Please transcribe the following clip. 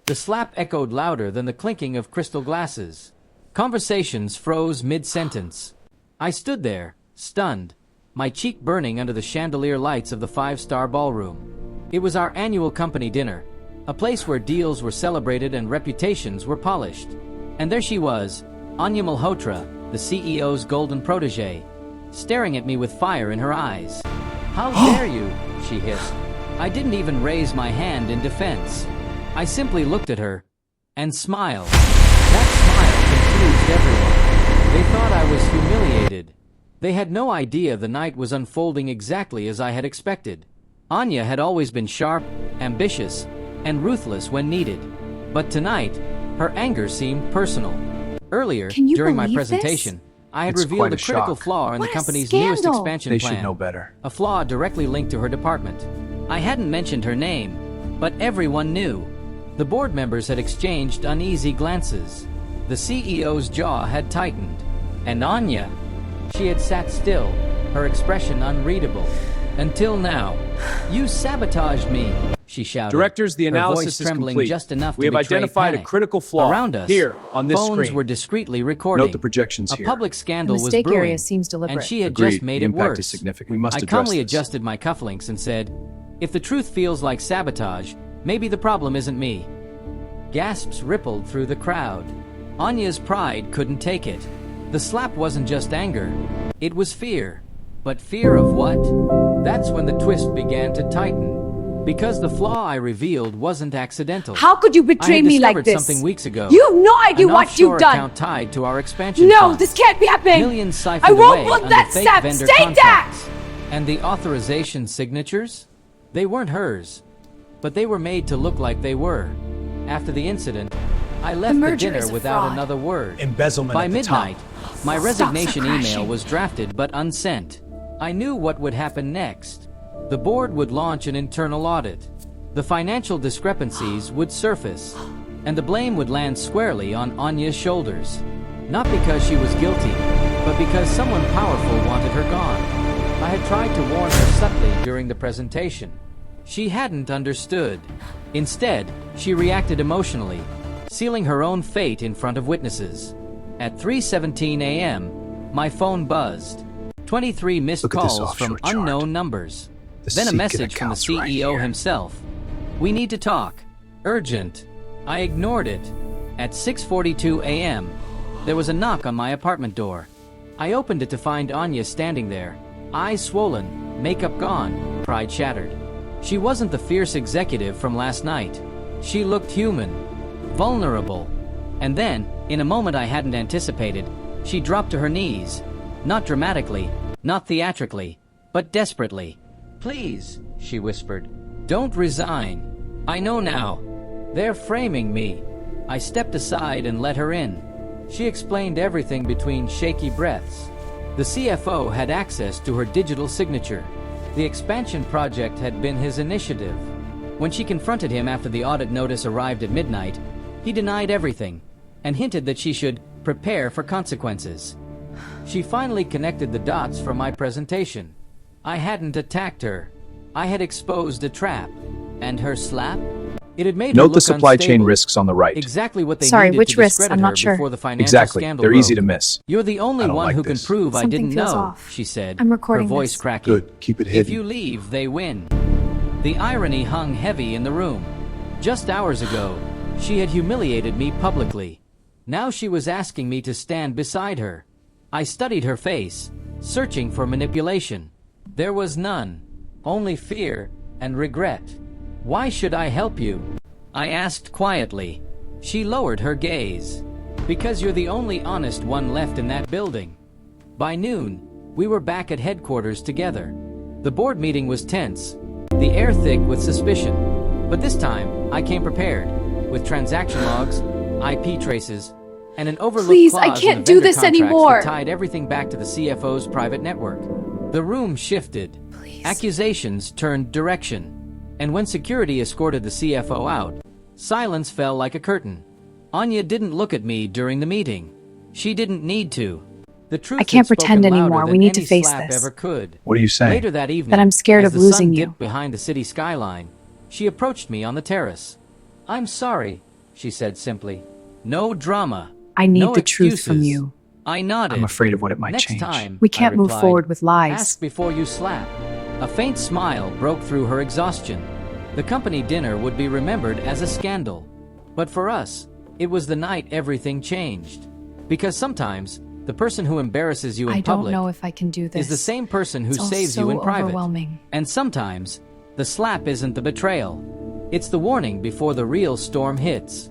The slap echoed louder than the clinking of crystal glasses. Conversations froze mid-sentence. I stood there, stunned, my cheek burning under the chandelier lights of the five-star ballroom. It was our annual company dinner, a place where deals were celebrated and reputations were polished. And there she was, Anya Malhotra, the CEO's golden protege, staring at me with fire in her eyes. "How dare you?" she hissed. I didn't even raise my hand in defense. I simply looked at her and smiled. That smile confused everyone. They thought I was humiliated. They had no idea the night was unfolding exactly as I had expected. Anya had always been sharp, ambitious, and ruthless when needed. But tonight, her anger seemed personal. Earlier, during my presentation, I had revealed a critical flaw in the company's newest expansion plan. They should know better. A flaw directly linked to her department. I hadn't mentioned her name, but everyone knew. The board members had exchanged uneasy glances. The CEO's jaw had tightened. And Anya, she had sat still, her expression unreadable. Until now. "You sabotaged me," she shouted. Directors, the her analysis voice is trembling complete. just enough We to have betray identified panic. a critical flaw. Around us, Here, on this phones screen. were discreetly recording. Note the projections A here. public scandal The was mistake brewing, area seems deliberate. and she had Agreed. just made The it impact worse. is significant. We must I address calmly this. adjusted my cufflinks and said, "If the truth feels like sabotage, maybe the problem isn't me." Gasps rippled through the crowd. Anya's pride couldn't take it. The slap wasn't just anger, it was fear. But fear of what? That's when the twist began to tighten. Because the flaw I revealed wasn't accidental. How could you betray me like this? Something weeks ago. You have no idea An what offshore you've done. account tied to our expansion No, fund. this can't be happening. Millions siphoned I won't away let under that fake step. vendor State that. contracts. And the authorization signatures? They weren't hers, but they were made to look like they were. After the incident, I left the merger dinner is a without fraud. another word. Embezzlement By at the top. midnight, my resignation email was drafted but unsent. I knew what would happen next. The board would launch an internal audit. The financial discrepancies would surface, and the blame would land squarely on Anya's shoulders. Not because she was guilty, but because someone powerful wanted her gone. I had tried to warn her subtly during the presentation. She hadn't understood. Instead, she reacted emotionally, sealing her own fate in front of witnesses. At 3:17 a.m., my phone buzzed. 23 missed Look at this calls from offshore chart. unknown numbers. The Then a secret message from the account's right CEO here. himself. "We need to talk. Urgent." I ignored it. At 6:42 a.m., there was a knock on my apartment door. I opened it to find Anya standing there, eyes swollen, makeup gone, pride shattered. She wasn't the fierce executive from last night. She looked human, vulnerable. And then, in a moment I hadn't anticipated, she dropped to her knees. Not dramatically, not theatrically, but desperately. "Please," she whispered, "don't resign. I know now. They're framing me." I stepped aside and let her in. She explained everything between shaky breaths. The CFO had access to her digital signature. The expansion project had been his initiative. When she confronted him after the audit notice arrived at midnight, he denied everything and hinted that she should prepare for consequences. She finally connected the dots for my presentation. I hadn't attacked her. I had exposed a trap. And her slap? It had made her Note look the supply chain unstable. risks on the right. Exactly what they Sorry, needed which to risks? discredit I'm not her sure. before the financial Exactly. scandal They're easy to broke. miss. "You're the only I don't one like who can this. prove I Something didn't feels know," off. she said, I'm recording her voice this. cracking. Good. Keep it "If hidden. you leave, they win." The irony hung heavy in the room. Just hours ago, she had humiliated me publicly. Now she was asking me to stand beside her. I studied her face, searching for manipulation. There was none, only fear and regret. "Why should I help you?" I asked quietly. She lowered her gaze. "Because you're the only honest one left in that building." By noon, we were back at headquarters together. The board meeting was tense, the air thick with suspicion. But this time, I came prepared, with transaction logs, IP traces, and an overlooked Please, clause I in the can't do vendor this contracts anymore. that tied everything back to the CFO's private network. The room shifted. Please. Accusations turned direction. And when security escorted the CFO out, silence fell like a curtain. Anya didn't look at me during the meeting. She didn't need to. The truth I can't had spoken pretend louder anymore. than We need to any face slap this. ever could. What are you saying? Later that evening, That I'm scared as of the losing sun you. dipped behind the city skyline, she approached me on the terrace. "I'm sorry. she said simply. No drama. I need No the truth from excuses. you. I nodded. I'm afraid of what it might Next change. time, We I can't move replied, forward with lies. ask before you slap. A faint smile broke through her exhaustion. The company dinner would be remembered as a scandal. But for us, it was the night everything changed. Because sometimes, the person who embarrasses you in I don't public know if I can do this. is the same person who It's all saves so you in private. overwhelming. And sometimes, the slap isn't the betrayal. It's the warning before the real storm hits.